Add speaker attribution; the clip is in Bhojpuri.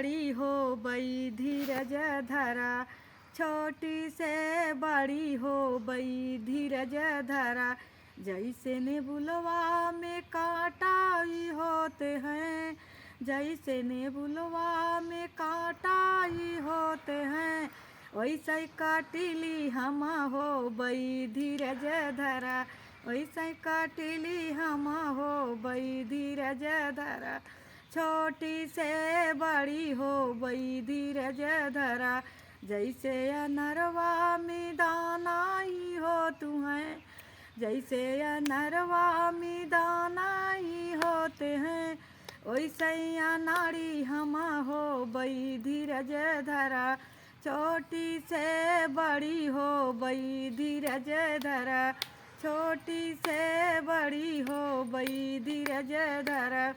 Speaker 1: बड़ी हो बई धीरज धरा, छोटी से बड़ी हो बई धीरज धरा। जैसे नेबुलवा में कांटा ही होते हैं, जैसे नेबुलवा में कांटा ही होते हैं, वैसे ही काटिली हम हो बई धीरज धरा, वैसे ही काटिली हम हो बई धीरज धरा। छोटी से बड़ी हो बई धीरज धरा, जैसे अनरवा में दाना ही हो तुम्हें, जैसे अनरवा में दाना ही होते हैं, वैसे ही अनाड़ी हम हो बई धीरज धरा। छोटी से बड़ी हो बई धीरज धरा, छोटी से बड़ी हो बई धीरज धरा।